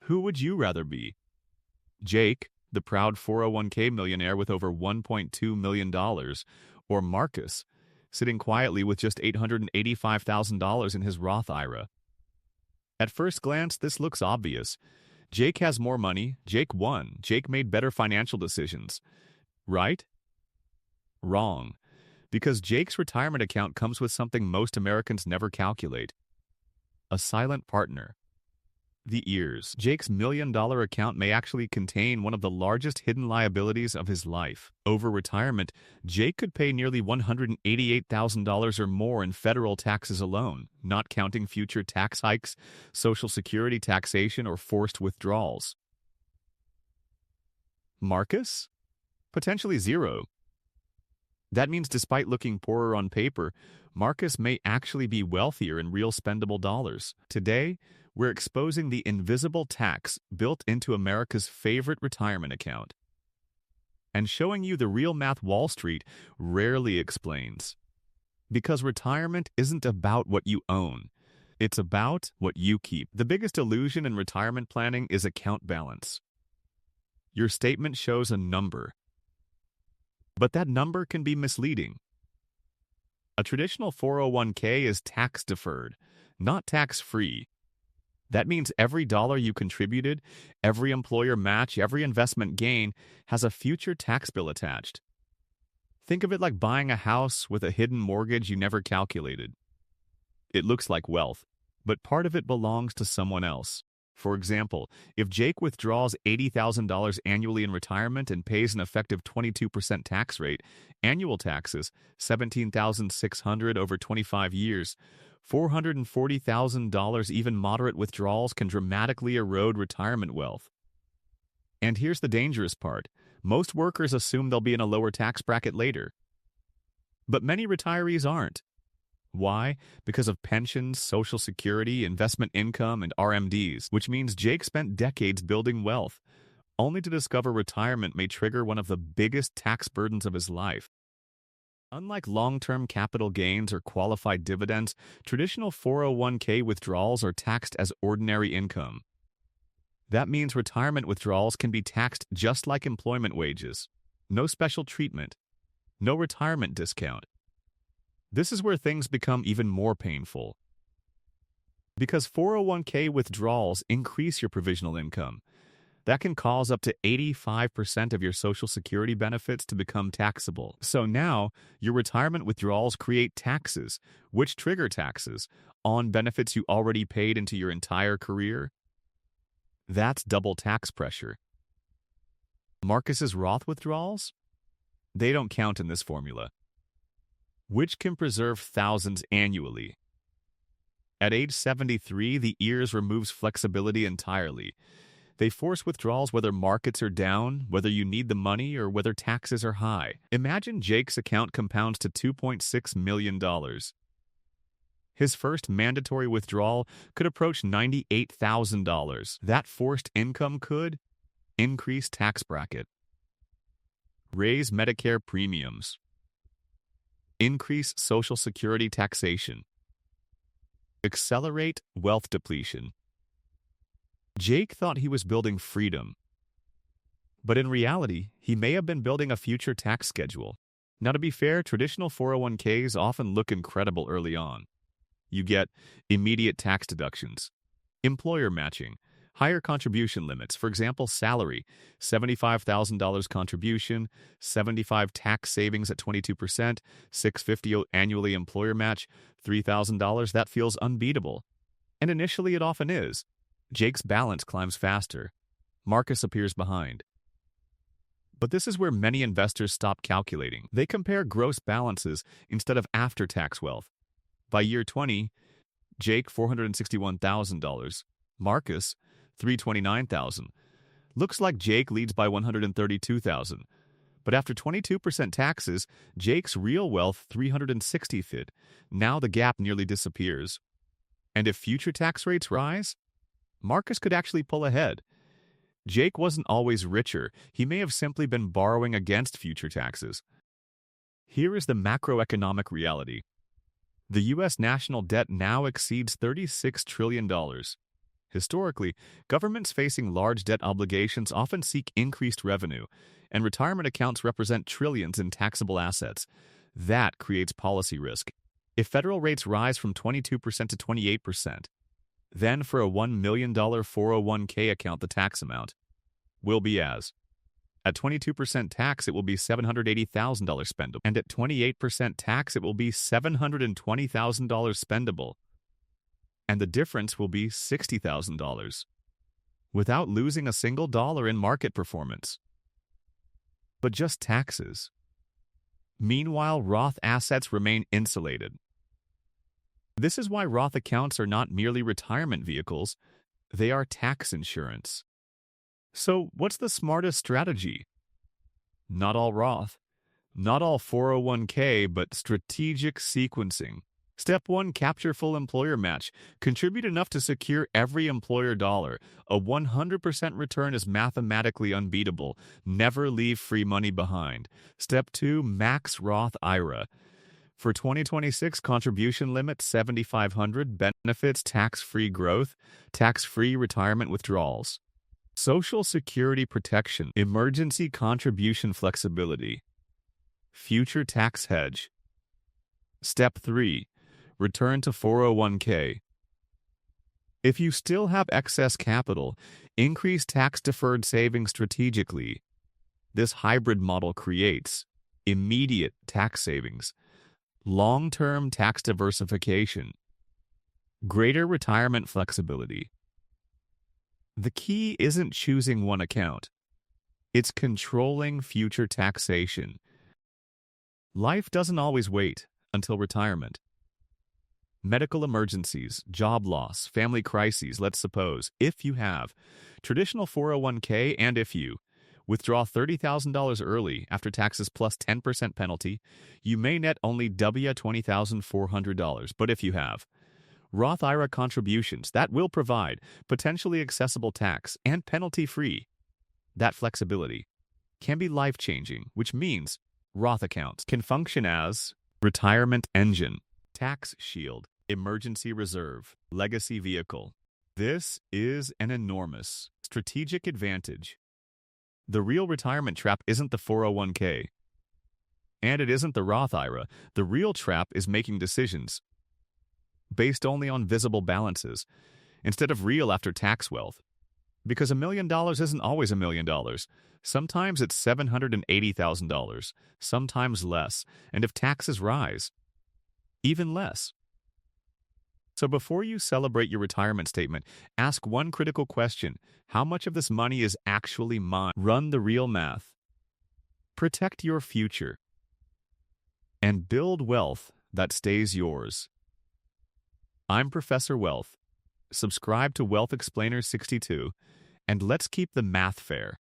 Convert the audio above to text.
Who would you rather be? Jake, the proud 401k millionaire with over $1.2 million, or Marcus, sitting quietly with just $885,000 in his Roth IRA? At first glance, this looks obvious. Jake has more money. Jake won. Jake made better financial decisions. Right? Wrong. Because Jake's retirement account comes with something most Americans never calculate: a silent partner. The ears. Jake's $1 million account may actually contain one of the largest hidden liabilities of his life. Over retirement, Jake could pay nearly $188,000 or more in federal taxes alone, not counting future tax hikes, Social Security taxation, or forced withdrawals. Marcus? Potentially zero. That means despite looking poorer on paper, Marcus may actually be wealthier in real spendable dollars. Today, we're exposing the invisible tax built into America's favorite retirement account and showing you the real math Wall Street rarely explains. Because retirement isn't about what you own. It's about what you keep. The biggest illusion in retirement planning is account balance. Your statement shows a number, but that number can be misleading. A traditional 401k is tax-deferred, not tax-free. That means every dollar you contributed, every employer match, every investment gain has a future tax bill attached. Think of it like buying a house with a hidden mortgage you never calculated. It looks like wealth, but part of it belongs to someone else. For example, if Jake withdraws $80,000 annually in retirement and pays an effective 22% tax rate, annual taxes, $17,600 over 25 years, $440,000, even moderate withdrawals can dramatically erode retirement wealth. And here's the dangerous part. Most workers assume they'll be in a lower tax bracket later. But many retirees aren't. Why? Because of pensions, Social Security, investment income, and RMDs, which means Jake spent decades building wealth, only to discover retirement may trigger one of the biggest tax burdens of his life. Unlike long-term capital gains or qualified dividends, traditional 401k withdrawals are taxed as ordinary income. That means retirement withdrawals can be taxed just like employment wages. No special treatment. No retirement discount. This is where things become even more painful. Because 401k withdrawals increase your provisional income. That can cause up to 85% of your Social Security benefits to become taxable. So now, your retirement withdrawals create taxes, which trigger taxes, on benefits you already paid into your entire career. That's double tax pressure. Marcus's Roth withdrawals? They don't count in this formula, which can preserve thousands annually. At age 73, the EARS removes flexibility entirely. They force withdrawals whether markets are down, whether you need the money, or whether taxes are high. Imagine Jake's account compounds to $2.6 million. His first mandatory withdrawal could approach $98,000. That forced income could increase tax bracket, raise Medicare premiums, increase Social Security taxation, accelerate wealth depletion. Jake thought he was building freedom, but in reality, he may have been building a future tax schedule. Now, to be fair, traditional 401ks often look incredible early on. You get immediate tax deductions, employer matching, higher contribution limits. For example, salary, $75,000 contribution, $75,000 tax savings at 22%, $650 annually employer match, $3,000. That feels unbeatable. And initially it often is. Jake's balance climbs faster. Marcus appears behind. But this is where many investors stop calculating. They compare gross balances instead of after-tax wealth. By year 20, Jake $461,000, Marcus $329,000. Looks like Jake leads by $132,000. But after 22% taxes, Jake's real wealth $360,000. Now the gap nearly disappears. And if future tax rates rise, Marcus could actually pull ahead. Jake wasn't always richer. He may have simply been borrowing against future taxes. Here is the macroeconomic reality. The U.S. national debt now exceeds $36 trillion. Historically, governments facing large debt obligations often seek increased revenue, and retirement accounts represent trillions in taxable assets. That creates policy risk. If federal rates rise from 22% to 28%, then for a $1 million 401k account, the tax amount will be as. At 22% tax, it will be $780,000 spendable. And at 28% tax, it will be $720,000 spendable. And the difference will be $60,000 without losing a single dollar in market performance. But just taxes. Meanwhile, Roth assets remain insulated. This is why Roth accounts are not merely retirement vehicles, they are tax insurance. So, what's the smartest strategy? Not all Roth, not all 401k, but strategic sequencing. Step 1, capture full employer match. Contribute enough to secure every employer dollar. A 100% return is mathematically unbeatable. Never leave free money behind. Step 2, max Roth IRA. For 2026, contribution limit $7,500, benefits tax-free growth, tax-free retirement withdrawals. Social Security protection, emergency contribution flexibility, future tax hedge. Step 3, return to 401k. If you still have excess capital, increase tax-deferred savings strategically. This hybrid model creates immediate tax savings, long-term tax diversification, greater retirement flexibility. The key isn't choosing one account. It's controlling future taxation. Life doesn't always wait until retirement. Medical emergencies, job loss, family crises, let's suppose, if you have traditional 401k and if you withdraw $30,000 early after taxes plus 10% penalty, you may net only $20,400. But if you have Roth IRA contributions, that will provide potentially accessible tax and penalty-free. That flexibility can be life-changing, which means Roth accounts can function as retirement engine, tax shield, emergency reserve, legacy vehicle. This is an enormous strategic advantage. The real retirement trap isn't the 401k, and it isn't the Roth IRA. The real trap is making decisions based only on visible balances instead of real after-tax wealth. Because $1 million isn't always $1 million. Sometimes it's $780,000, sometimes less, and if taxes rise, even less. So before you celebrate your retirement statement, ask one critical question: how much of this money is actually mine? Run the real math. Protect your future. And build wealth that stays yours. I'm Professor Wealth. Subscribe to Wealth Explainer 62, and let's keep the math fair.